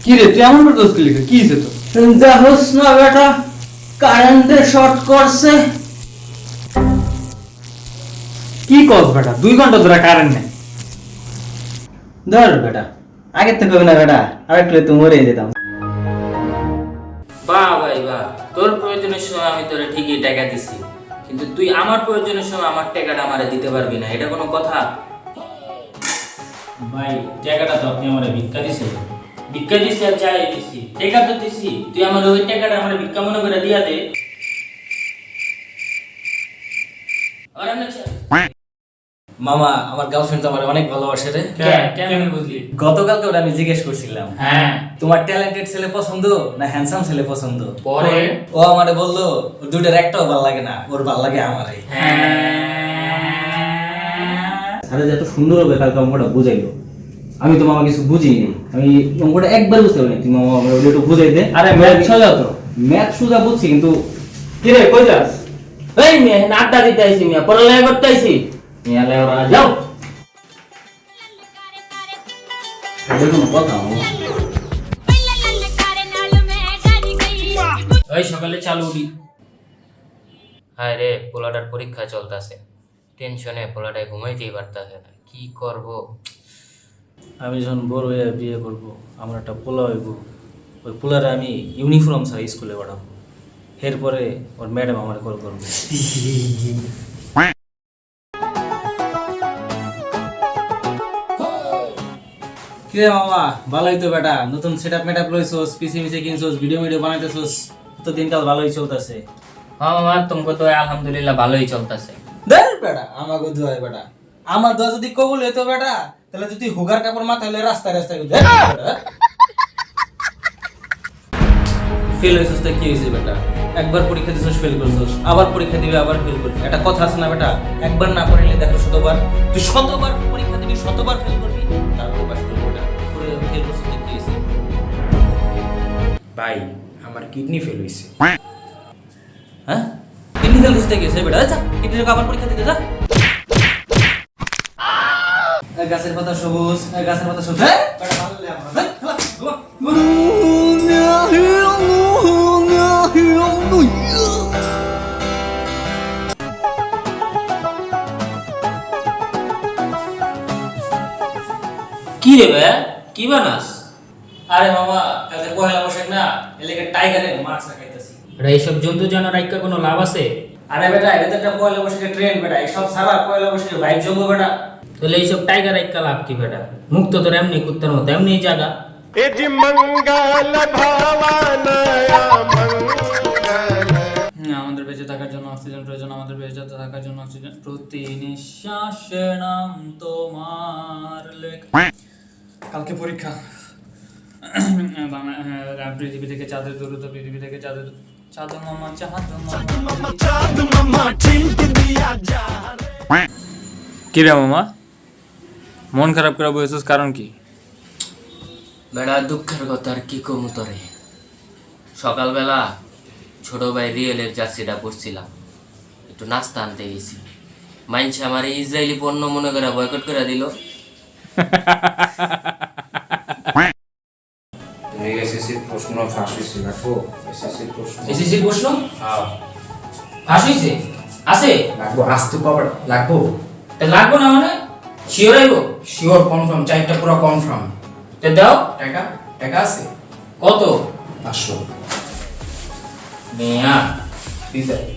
কি রে তুই এমন করছিস কি লিখে কি হইছে তো? দেখোস না বেটা, কারেন্টে শর্ট করছে। কি কস বেটা 2 ঘন্টা ধরে কারেন্ট নেই। ধর বেটা, আগের থেকে হবে না বেটা, আরেকটু তো মরে যেতাম। বাহ ভাই বাহ, তোর প্রয়োজনের সময় আমি তোরে ঠিকই টাকা দিছি, কিন্তু তুই আমার প্রয়োজনের সময় আমার টাকাটা আমারে দিতে পারবি না, এটা কোনো কথা? ভাই টাকাটা তো আপনি আমারে ভিক্ষা দিছেন, ভিক্ষা দিছি আর চাই দিছি, টাকা তো দিছি, তুই আমার ওই টাকাটা আমারে ভিক্ষা মনে করে দিয়া দে। আর আমি মামা, আমার গার্লফ্রেন্ড আমার অনেক ভালোবাসে রে। কেমন বুঝলি? গতকালকে ওটা আমি জিজ্ঞেস করছিলাম, হ্যাঁ, তোমার ট্যালেন্টেড ছেলে পছন্দ না হ্যান্ডসাম ছেলে পছন্দ? পরে ও আমারে বললো ওর দুইটার একটাও ভালো লাগে না, ওর ভালো লাগে আমারই। আরে যত সুন্দর হবে কালকে অঙ্কটা বুঝাইলো, আমি তো মামা কিছু বুঝিনি, আমি অঙ্কটা একবার বুঝতে পারিনি, তুমি মামা আমাকে একটু বুঝাই দে। আরে ম্যাথ সোজা তো। ম্যাথ সুজা বুঝছি কিন্তু কি রে কই যাস? এই মেয়ে আড্ডা দিতে আইছি, মিয়া পড়ালেখা করতে আইছি, মিয়া লেওরা যাও। এটা কোনো কথা মামা? ওই সকালে চালু উঠি। হায় রে, পোলাটার পরীক্ষা চলতেছে, টেনশনে পোলাটায় ঘুমাইতেই পারতেছে না, কি করব? আমি যখন বড় হয়ে বিয়ে করব, আমার একটা পোলা হইব, ওই পোলারে আমি ইউনিফর্ম ছাড়া স্কুলে পাঠাবো, এরপরে ওর ম্যাডাম আমার কল করবে। কিরে মামা, ভালোই তো বেটা, নতুন সেটআপ মেটআপ লইছস, পিসি মিসি কিনছস, ভিডিও বানাইতেছস, তো দিনকাল ভালোই চলতেছে। হ্যাঁ মামা, তোমাকে তো আলহামদুলিল্লাহ ভালোই চলতেছে। দেখ বেটা, আমাকে দোয়া বেটা, আমার দোয়া যদি কবুল হইতো বেটা, তাহলে যদি হুগার কাপড় মাথায় লয়ে রাস্তায় রাস্তায় ফেল হয়েছিস তো কি হয়েছে বেটা? একবার পরীক্ষা দিছিস, ফেল করছিস, আবার পরীক্ষা দিবি, আবার ফেল করবি। একটা কথা আছে না বেটা, একবার না পড়লে দেখো শতবার, তুই শতবার পরীক্ষা দিবি, শতবার ফেল করবি, তারপর পাস করবি বেটা। করে ফেল করছিস তো কি হয়েছে? ভাই আমার কিডনি ফেল হইছে। হ্যাঁ, কিডনি ফেল করছিস কি হয়েছে বেটা? আচ্ছা, কিডনির আবার পরীক্ষা দিতে যা। গাছের পাতা সবুজ, গাছের পাতা সবুজ। হ্যাঁ বেটা, ভালো লাগে আমার। হ্যাঁ, খেলা, ঘুমা। কি রে ভাই, কি বানাস? আরে মামা, কালকে পহেলা বৈশাখ না, এলাকার টাইগারে মাছ খাইতেছি। এটা এইসব জন্তু জানোয়ার রাইকা কোনো লাভ আছে? আরে বেটা, এটা তো একটা পয়লা বৈশাখের ট্রেন বেটা, এসব সারা পয়লা বৈশাখের ভাইব জমবো বেটা। তাহলে এইসব টাইগার রাইকা লাভ কি বেটা? মুক্ত তোর এমনি কুত্তার মতো এমনি জায়গা। আমাদের বেঁচে থাকার জন্য অক্সিজেন প্রয়োজন, আমাদের বেঁচে থাকার জন্য অক্সিজেন, প্রতি নিঃশ্বাসে নাম তোমার লেখা। কালকে পরীক্ষা। পৃথিবী থেকে চাঁদের দূরত্ব, পৃথিবী থেকে চাঁদের চাঁদ মামা, চাঁদ মামা। কি রে মামা মন খারাপ করে বসেছিস কারণ কি? বেড়া দুঃখের কথা আর কি কমু তোরে। সকালবেলা ছোট ভাই রিয়েলের জার্সিটা পরছিলাম, একটু নাস্তা আনতে গেছি, মাইনছে আমার ইসরায়েলি পণ্য মনে করে বয়কট করে দিল। এসএসসির প্রশ্ন ফাঁস হইছে রাখো। এসএসসির প্রশ্ন এসএসসির প্রশ্ন হ্যাঁ ফাঁস হইছে? আছে? লাগবো, আসতে পারবে লাগবো, তা লাগবো না মানে? শিওর আইব? শিওর কনফার্ম, চাইটা পুরো কনফার্ম। তা দাও। টাকা টাকা আছে কত? 500 মিয়া বিদায়।